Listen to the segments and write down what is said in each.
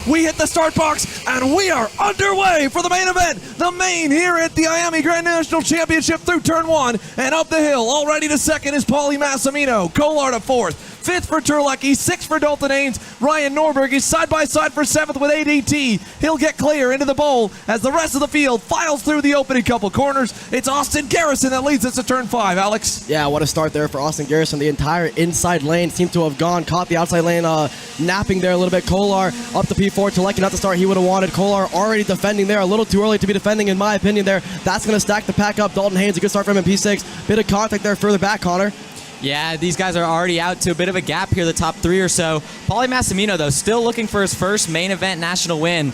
We hit the start box, and we are underway for the main event. The main here at the IAME Grand National Championship through turn 1 and up the hill. Already to second is Paulie Massimino. Kolar to 4th. 5th for Terlecki, 6th for Dalton Haynes. Ryan Norberg is side by side for 7th with ADT. He'll get clear into the bowl as the rest of the field files through the opening couple corners. It's Austin Garrison that leads us to turn 5, Alex. Yeah, what a start there for Austin Garrison. The entire inside lane seemed to have gone, caught the outside lane napping there a little bit. Kolar up to P4, Terlecki not the start he would have wanted. Kolar already defending there, a little too early to be defending in my opinion there. That's going to stack the pack up. Dalton Haynes, a good start for him in P6. Bit of contact there further back, Connor. Yeah, these guys are already out to a bit of a gap here, the top 3 or so. Paulie Massimino, though, still looking for his first main event national win.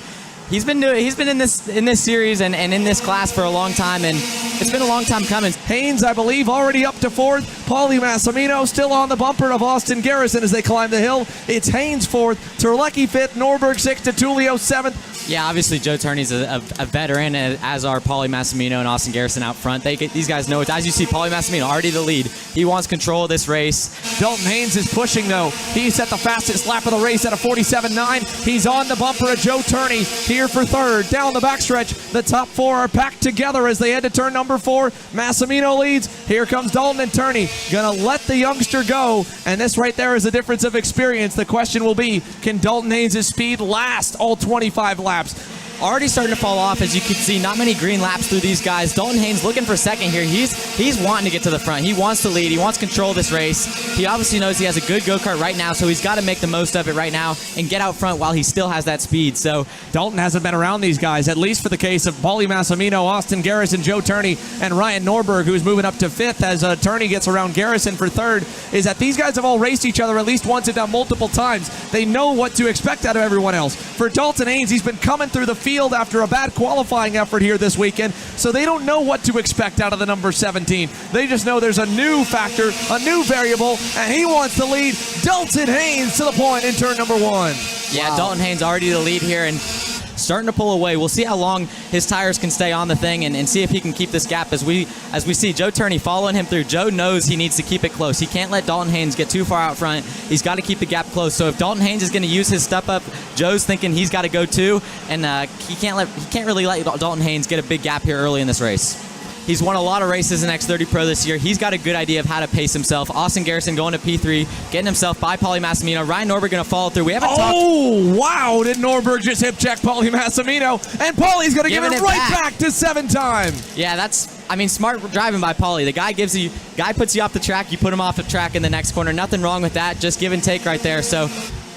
He's been in this series and in this class for a long time, and it's been a long time coming. Haynes, I believe, already up to 4th. Paulie Massimino still on the bumper of Austin Garrison as they climb the hill. It's Haynes 4th, Terlecki 5th, Norberg 6th, Tutulio 7th. Yeah, obviously Joe Turney's a veteran, as are Paulie Massimino and Austin Garrison out front. These guys know it. As you see, Paulie Massimino already the lead. He wants control of this race. Dalton Haynes is pushing, though. He's at the fastest lap of the race at a 47.9. He's on the bumper of Joe Turney here for 3rd. Down the backstretch, the top 4 are packed together as they head to turn number 4. Massimino leads. Here comes Dalton and Turney. Gonna let the youngster go, and this right there is a difference of experience. The question will be, can Dalton Haynes' speed last all 25 laps? Already starting to fall off, as you can see. Not many green laps through these guys. Dalton Haynes looking for second here. He's wanting to get to the front. He wants to lead. He wants control of this race. He obviously knows he has a good go-kart right now, so he's got to make the most of it right now and get out front while he still has that speed. So Dalton hasn't been around these guys, at least for the case of Paulie Massimino, Austin Garrison, Joe Turney, and Ryan Norberg, who's moving up to 5th as Turney gets around Garrison for 3rd, is that these guys have all raced each other at least once, if not multiple times. They know what to expect out of everyone else. For Dalton Haynes, he's been coming through the field after a bad qualifying effort here this weekend, so they don't know what to expect out of the number 17. They just know there's a new factor, a new variable, and he wants to lead. Dalton Haynes to the point in turn number 1. Yeah, Wow. Dalton Haynes already the lead here and starting to pull away. We'll see how long his tires can stay on the thing and see if he can keep this gap as we see Joe Turney following him through. Joe knows he needs to keep it close. He can't let Dalton Haynes get too far out front. He's got to keep the gap close. So if Dalton Haynes is going to use his step up, Joe's thinking he's got to go too, and he can't really let Dalton Haynes get a big gap here early in this race. He's won a lot of races in X30 Pro this year. He's got a good idea of how to pace himself. Austin Garrison going to P3, getting himself by Paulie Massimino. Ryan Norberg going to follow through. We haven't talked. Oh, wow. Did Norberg just hip check Paulie Massimino? And Paulie's going to give it right back to 7 time. Yeah, that's, smart driving by Paulie. The guy puts you off the track, you put him off the track in the next corner. Nothing wrong with that. Just give and take right there. So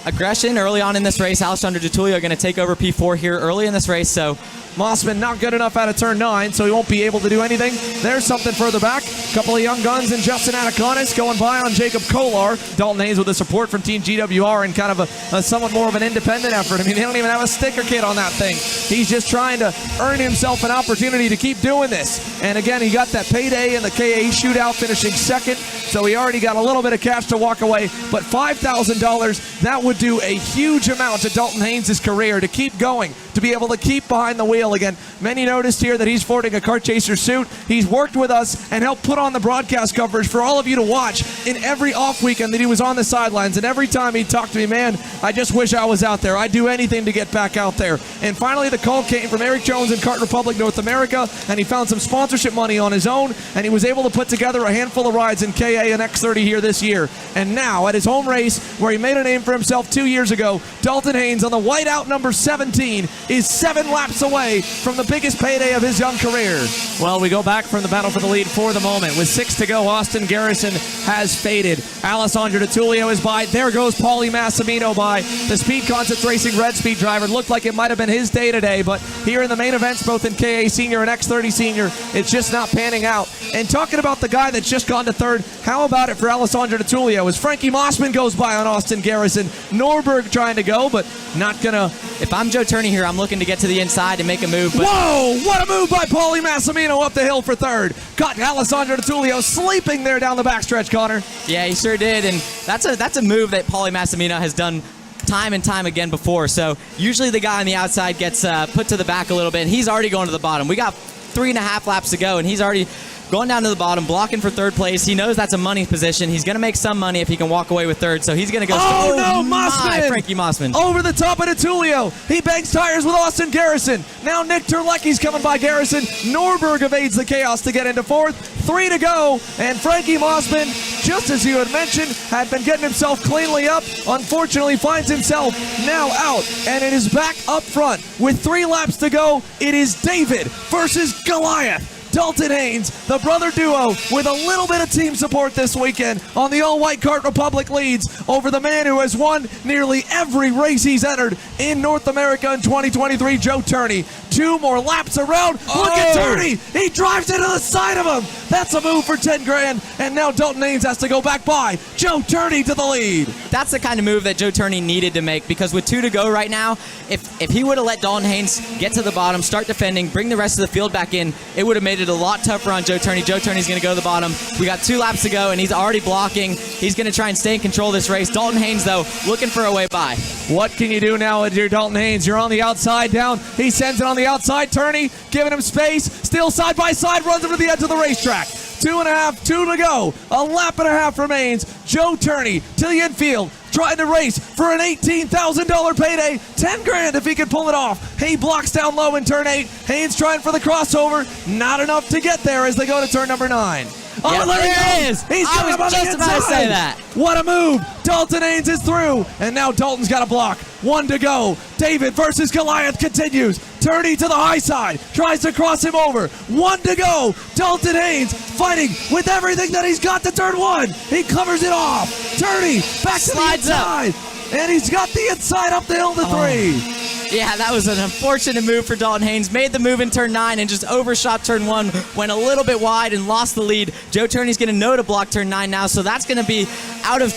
aggression early on in this race. Alessandro Tutulio are going to take over P4 here early in this race. So Mossman not good enough out of turn 9, so he won't be able to do anything. There's something further back. A couple of young guns and Justin Anaconis going by on Jacob Kolar. Dalton Haynes with the support from Team GWR and kind of a somewhat more of an independent effort. They don't even have a sticker kit on that thing. He's just trying to earn himself an opportunity to keep doing this. And again, he got that payday in the KA shootout, finishing 2nd, so he already got a little bit of cash to walk away. But $5,000, that would do a huge amount to Dalton Haynes' career to keep going, to be able to keep behind the wheel again. Many noticed here that he's sporting a Kart Chaser suit. He's worked with us and helped put on the broadcast coverage for all of you to watch in every off weekend that he was on the sidelines. And every time he talked to me, man, I just wish I was out there. I'd do anything to get back out there. And finally, the call came from Eric Jones in Kart Republic North America, and he found some sponsorship money on his own, and he was able to put together a handful of rides in KA and X30 here this year. And now, at his home race, where he made a name for himself 2 years ago, Dalton Haynes on the whiteout number 17 is 7 laps away from the biggest payday of his young career. Well, we go back from the battle for the lead for the moment. With 6 to go, Austin Garrison has faded. Alessandro Tutulio is by. There goes Paulie Massimino by. The Speed Concepts Racing Red Speed driver looked like it might have been his day today, but here in the main events, both in KA Senior and X30 Senior, it's just not panning out. And talking about the guy that's just gone to 3rd, how about it for Alessandro Tutulio as Frankie Mossman goes by on Austin Garrison. Norberg trying to go, but not gonna. If I'm Joe Turney here, I'm looking to get to the inside and make a move. But whoa! What a move by Paulie Massimino up the hill for 3rd. Got Alessandro Tutulio sleeping there down the backstretch, Connor. Yeah, he sure did, and that's a move that Paulie Massimino has done time and time again before. So usually the guy on the outside gets put to the back a little bit, and he's already going to the bottom. We got 3.5 laps to go, and he's already going down to the bottom, blocking for third place. He knows that's a money position. He's going to make some money if he can walk away with third, so he's going to go. Oh, no, Mossman! Frankie Mossman. Over the top of Tulio. He banks tires with Austin Garrison. Now Nick Terlecki's coming by Garrison. Norberg evades the chaos to get into fourth. 3 to go, and Frankie Mossman, just as you had mentioned, had been getting himself cleanly up. Unfortunately, finds himself now out, and it is back up front. With 3 laps to go, it is David versus Goliath. Dalton Haynes, the brother duo, with a little bit of team support this weekend on the all-white Kart Republic leads over the man who has won nearly every race he's entered in North America in 2023, Joe Turney. 2 more laps around. Look at Turney. He drives into the side of him. That's a move for 10 grand. And now Dalton Haynes has to go back by Joe Turney to the lead. That's the kind of move that Joe Turney needed to make, because with 2 to go right now, if he would have let Dalton Haynes get to the bottom, start defending, bring the rest of the field back in, it would have made it a lot tougher on Joe Turney. Joe Turney's going to go to the bottom. We got 2 laps to go, and he's already blocking. He's going to try and stay in control of this race. Dalton Haynes, though, looking for a way by. What can you do now with your Dalton Haynes? You're on the outside down. He sends it on the outside. Turney giving him space. Still side by side. Runs him to the edge of the racetrack. 2.5, 2 to go. A lap and a half remains. Joe Turney to the infield, trying to race for an $18,000 payday. 10 grand if he can pull it off. He blocks down low in turn 8. Haynes trying for the crossover. Not enough to get there as they go to turn number 9. Oh, Yep, there he he is. goes. He's I got was him on the just about to inside. say that. What a move. Dalton Haynes is through. And now Dalton's got a block. 1 to go. David versus Goliath continues. Turney to the high side. Tries to cross him over. 1 to go. Dalton Haynes fighting with everything that he's got to turn 1. He covers it off. Turney back to the inside. And he's got the inside up the hill to 3. Yeah, that was an unfortunate move for Dalton Haynes. Made the move in turn 9 and just overshot turn 1. Went a little bit wide and lost the lead. Joe Turney's going to know to block turn 9 now, so that's going to be out of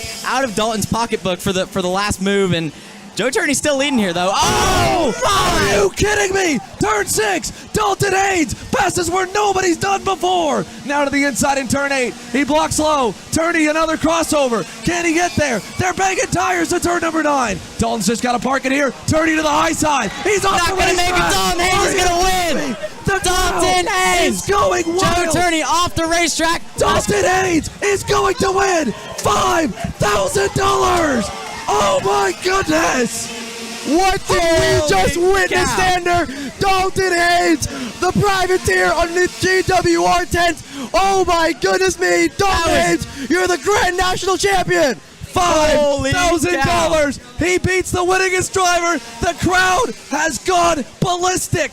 Dalton's pocketbook for the last move. And Joe Turney's still leading here, though. Oh, are you kidding me? Turn 6, Dalton Haynes passes where nobody's done before. Now to the inside in turn 8. He blocks low. Turney, another crossover. Can he get there? They're banging tires to turn number 9. Dalton's just got to park it here. Turney to the high side. He's off the racetrack. Not going to make it. Dalton Haynes is going to win. Dalton Haynes is going wild. Joe Turney off the racetrack. Dalton Haynes is going to win $5,000. Oh my goodness! What did we just witness, Sander? Dalton Haynes, the privateer on the GWR tent. Oh my goodness me, Dalton Haynes, you're the Grand National Champion. $5,000. He beats the winningest driver. The crowd has gone ballistic.